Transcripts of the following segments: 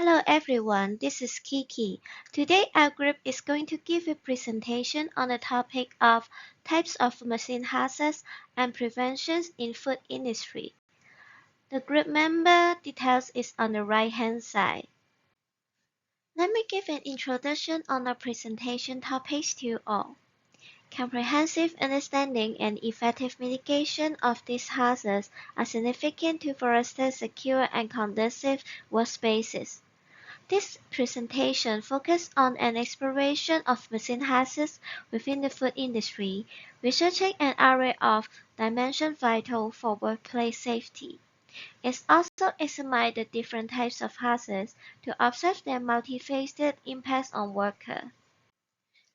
Hello everyone, this is Kiki. Today our group is going to give a presentation on the topic of types of machine hazards and preventions in food industry. The group member details is on the right hand side. Let me give an introduction on the presentation topics to you all. Comprehensive understanding and effective mitigation of these hazards are significant to foster secure and conducive workspaces. This presentation focuses on an exploration of machine hazards within the food industry, researching an array of dimensions vital for workplace safety. It also examines the different types of hazards to observe their multifaceted impacts on workers.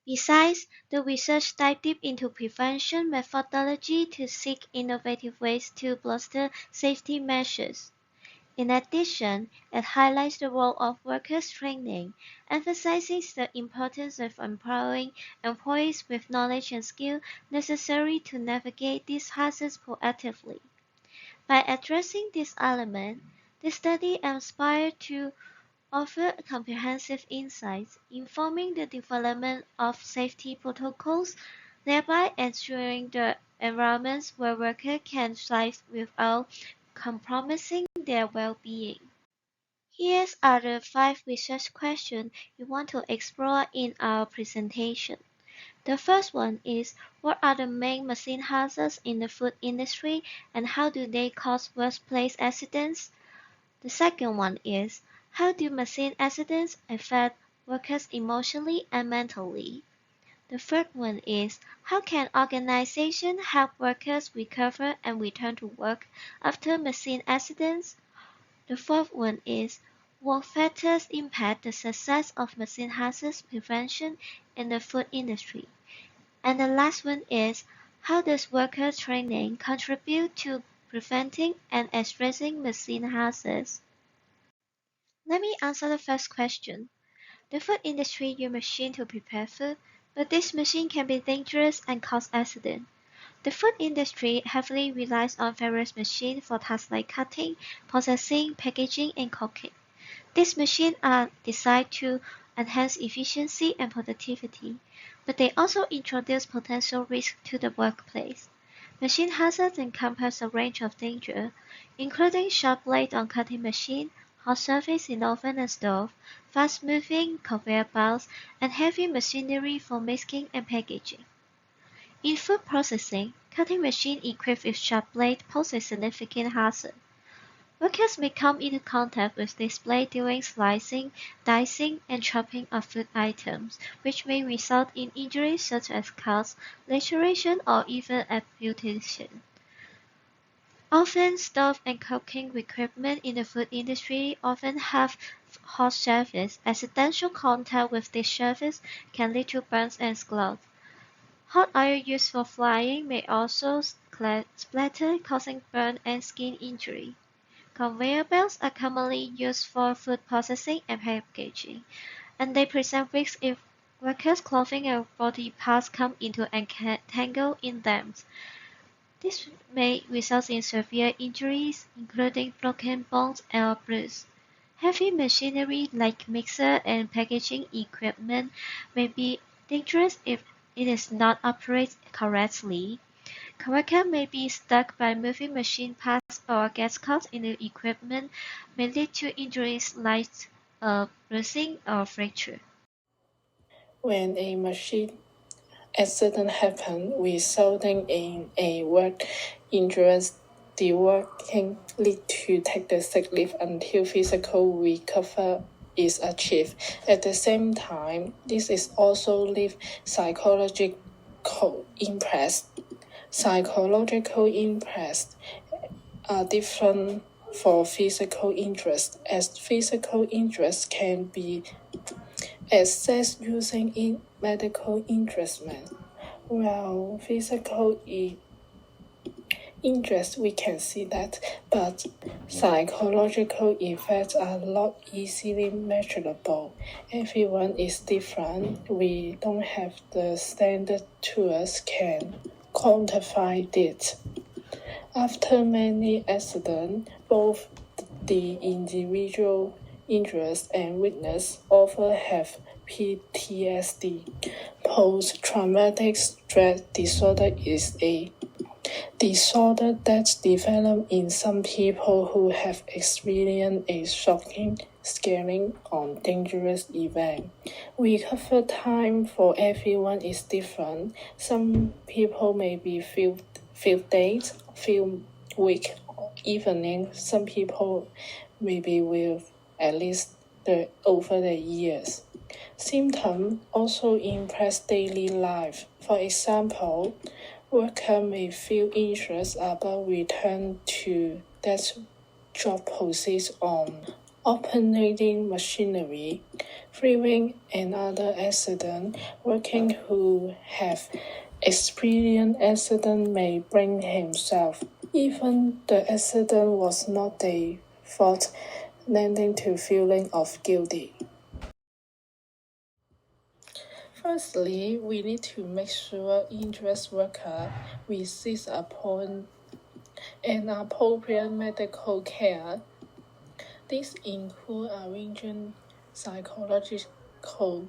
Besides, the research dives deep into prevention methodology to seek innovative ways to bolster safety measures. In addition, it highlights the role of workers' training, emphasizing the importance of empowering employees with knowledge and skill necessary to navigate these hazards proactively. By addressing this element, the study aspires to offer comprehensive insights, informing the development of safety protocols, thereby ensuring the environments where workers can thrive without compromising their well-being. Here are the 5 research questions we want to explore in our presentation. The first one is, what are the main machine hazards in the food industry and how do they cause workplace accidents? The second one is, how do machine accidents affect workers emotionally and mentally? The third one is, how can organizations help workers recover and return to work after machine accidents? The fourth one is, what factors impact the success of machine hazards prevention in the food industry? And the last one is, how does worker training contribute to preventing and addressing machine hazards? Let me answer the first question. The food industry uses machines to prepare food, but this machine can be dangerous and cause accidents. The food industry heavily relies on various machines for tasks like cutting, processing, packaging, and cooking. These machines are designed to enhance efficiency and productivity, but they also introduce potential risks to the workplace. Machine hazards encompass a range of dangers, including sharp blades on cutting machines, hot surface in oven and stove, fast-moving conveyor belts, and heavy machinery for mixing and packaging. In food processing, cutting machines equipped with sharp blades pose a significant hazard. Workers may come into contact with this blade during slicing, dicing, and chopping of food items, which may result in injuries such as cuts, laceration, or even amputation. Oven, stove, and cooking equipment in the food industry often have hot surface. Accidental contact with this surface can lead to burns and scalds. Hot oil used for frying may also splatter, causing burn and skin injury. Conveyor belts are commonly used for food processing and packaging, and they present risks if workers' clothing and body parts come into entangle in them. This may result in severe injuries, including broken bones or bruises. Heavy machinery like mixer and packaging equipment may be dangerous if it is not operated correctly. Workers may be stuck by moving machine parts or get caught in the equipment, may lead to injuries like bruising or fracture. When a machine accident happens resulting in a work injury, the working need to take the sick leave until physical recovery is achieved. At the same time, this is also leave psychological impact. Psychological impacts are different for physical injuries, as physical injuries can be assessed using medical instruments, while physical injuries we can see that, but psychological effects are not easily measurable. Everyone is different. We don't have the standard tools can quantify it. After many accidents, both the individual injuries and weakness often have PTSD. Post-traumatic stress disorder is a disorder that develops in some people who have experienced a shocking, scaring, or dangerous event. Recovery time for everyone is different. Some people may be few days, few weeks, evening. Some people maybe with at least over the years. Symptoms also impact daily life. For example, worker may feel anxious about return to that job position on operating machinery, freewing and other accident. Working who have experienced accident may blame himself. Even the accident was not their fault, leading to feeling of guilty. Firstly, we need to make sure injured worker receives an appropriate medical care. This includes arranging psychological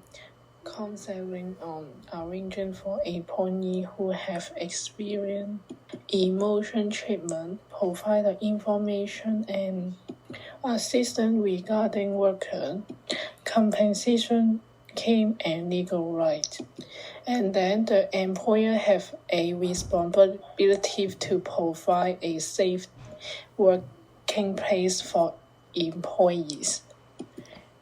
counseling on arranging for employees who have experienced emotion treatment, provide information and assistance regarding worker compensation claim and legal rights. And then the employer have a responsibility to provide a safe working place for employees.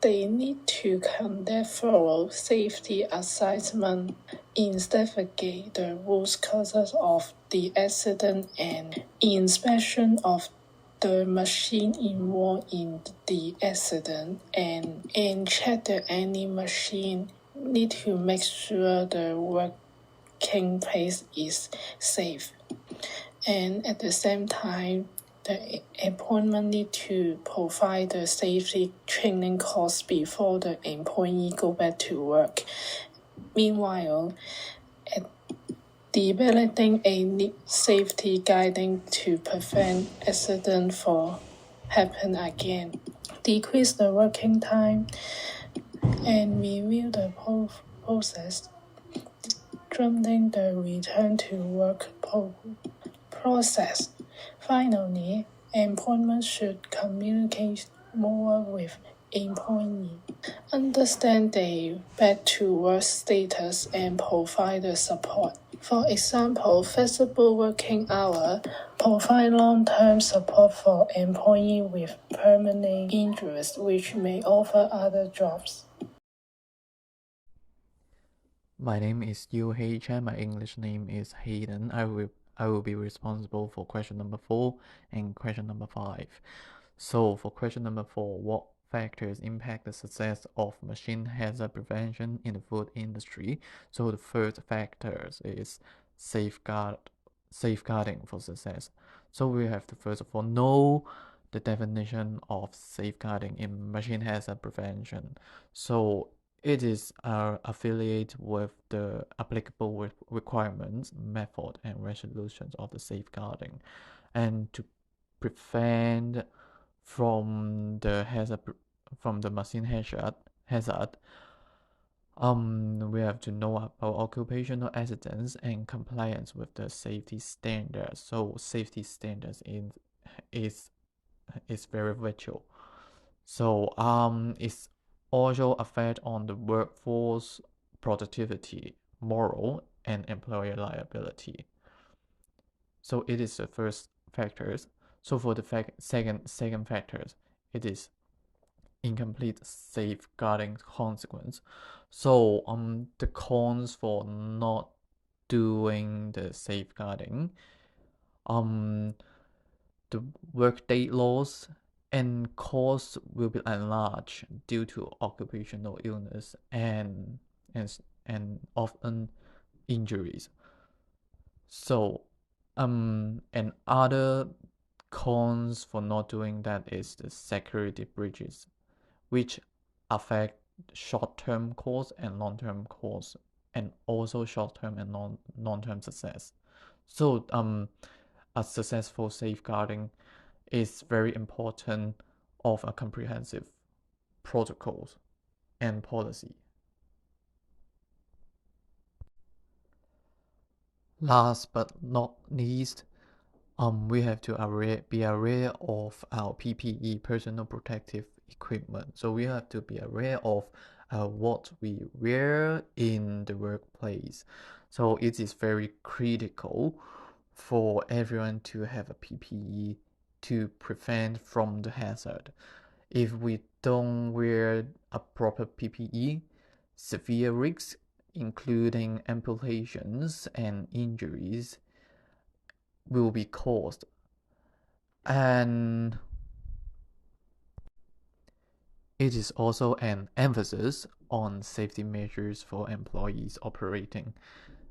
They need to conduct thorough safety assessment, investigate the root causes of the accident, and inspection of the machine involved in the accident, and check that any machine need to make sure the working place is safe. And at the same time, the employment need to provide the safety training course before the employee go back to work. Meanwhile, developing a safety guiding to prevent accident from happen again, decrease the working time, and review the process, strengthening the return to work process. Finally, employment should communicate more with employees, understand their back to work status, and provide the support. For example, flexible working hours provide long-term support for employees with permanent injuries, which may offer other jobs. My name is Yu-Hei Chen. My English name is Hayden. I will be responsible for question number 4 and question number 5. So for question number 4, what factors impact the success of machine hazard prevention in the food industry? So the first factor is safeguarding for success. So we have to first of all know the definition of safeguarding in machine hazard prevention. So it is affiliated with the applicable requirements, method, and resolutions of the safeguarding, and to prevent from the machine hazard. We have to know about occupational accidents and compliance with the safety standards. So safety standards is very vital. So it's also affect on the workforce productivity, moral, and employer liability. So it is the first factors. So for the second factors, it is incomplete safeguarding consequence. So the cons for not doing the safeguarding, the workday loss and costs will be enlarged due to occupational illness and often injuries. So and other cons for not doing that is the security breaches, which affect short-term costs and long-term costs, and also short-term and long-term success. So a successful safeguarding is very important of a comprehensive protocols and policy. Last but not least, we have to be aware of our PPE, personal protective equipment. So we have to be aware of what we wear in the workplace. So it is very critical for everyone to have a PPE to prevent from the hazard. If we don't wear a proper PPE, severe risks, including amputations and injuries, will be caused. And it is also an emphasis on safety measures for employees operating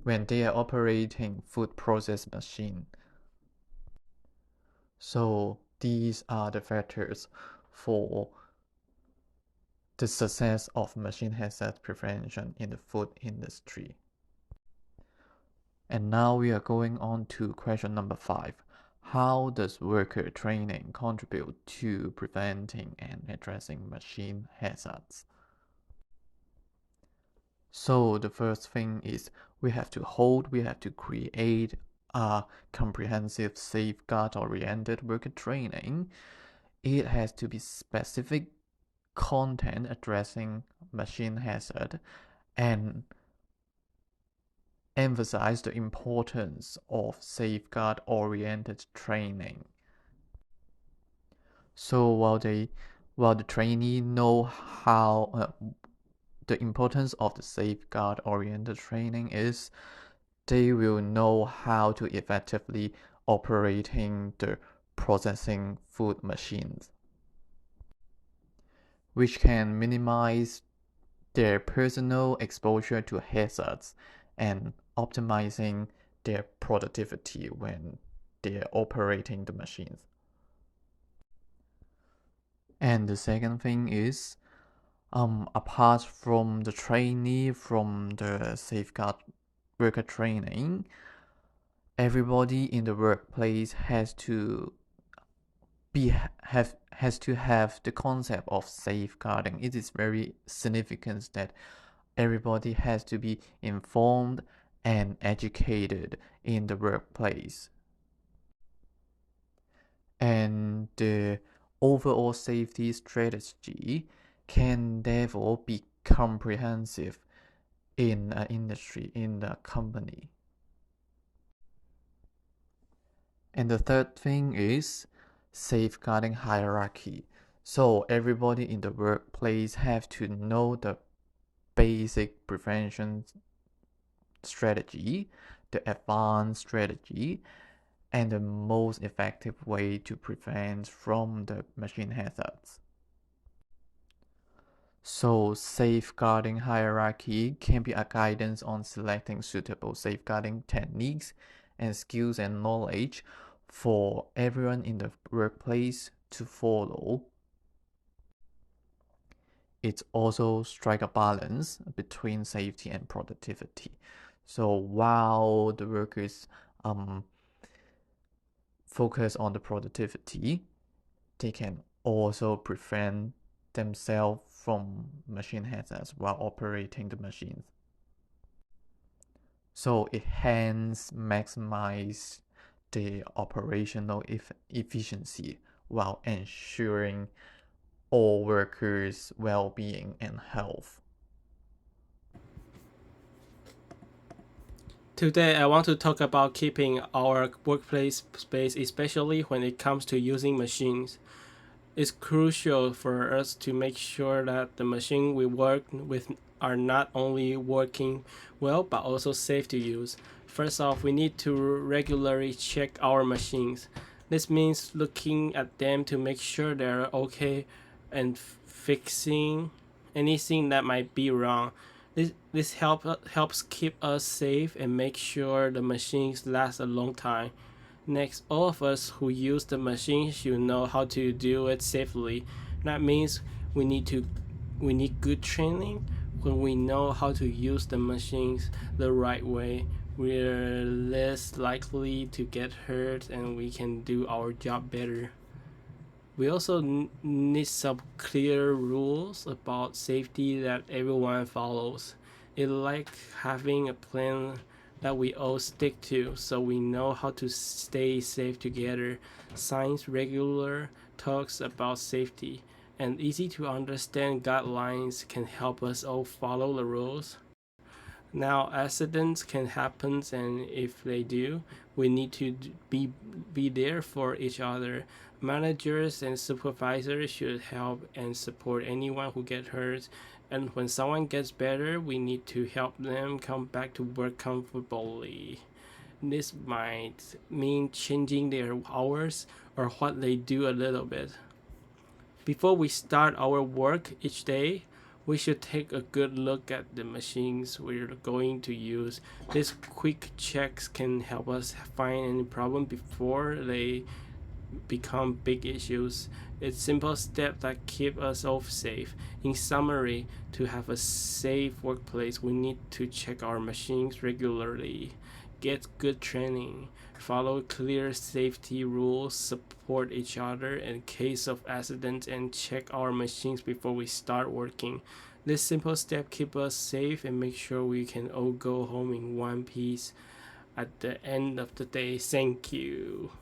when they are operating food process machine. So these are the factors for the success of machine hazard prevention in the food industry. And now we are going on to question number 5. How does worker training contribute to preventing and addressing machine hazards? So the first thing is we have to create a comprehensive safeguard-oriented worker training. It has to be specific content addressing machine hazard and emphasize the importance of safeguard-oriented training. So while the trainee know how the importance of the safeguard-oriented training is, they will know how to effectively operating the processing food machines, which can minimize their personal exposure to hazards and optimizing their productivity when they're operating the machines. And the second thing is, apart from the trainee, from the safeguard worker training, everybody in the workplace has to have the concept of safeguarding. It is very significant that everybody has to be informed and educated in the workplace. And the overall safety strategy can therefore be comprehensive in an industry, in the company. And the third thing is safeguarding hierarchy. So everybody in the workplace have to know the basic prevention strategy, the advanced strategy, and the most effective way to prevent from the machine hazards. So safeguarding hierarchy can be a guidance on selecting suitable safeguarding techniques and skills and knowledge for everyone in the workplace to follow. It also strikes a balance between safety and productivity. So while the workers focus on the productivity, they can also prevent themselves from machine hazards while operating the machines. So it hence maximizes the operational efficiency while ensuring all workers' well-being and health. Today, I want to talk about keeping our workplace space, especially when it comes to using machines. It's crucial for us to make sure that the machine we work with are not only working well but also safe to use. First off, we need to regularly check our machines. This means looking at them to make sure they're okay and fixing anything that might be wrong. This helps keep us safe and make sure the machines last a long time. Next, all of us who use the machine should know how to do it safely. That means we need good training. When we know how to use the machines the right way, we're less likely to get hurt and we can do our job better. We also need some clear rules about safety that everyone follows. It's like having a plan that we all stick to so we know how to stay safe together. Science regular talks about safety, and easy to understand guidelines can help us all follow the rules. Now, accidents can happen, and if they do, we need to be there for each other. Managers and supervisors should help and support anyone who gets hurt. And when someone gets better, we need to help them come back to work comfortably. This might mean changing their hours or what they do a little bit. Before we start our work each day, we should take a good look at the machines we're going to use. These quick checks can help us find any problem before they become big issues. It's simple steps that keep us all safe. In summary, to have a safe workplace, we need to check our machines regularly, get good training, follow clear safety rules, support each other in case of accidents, and check our machines before we start working. This simple step keep us safe and make sure we can all go home in one piece at the end of the day. Thank you.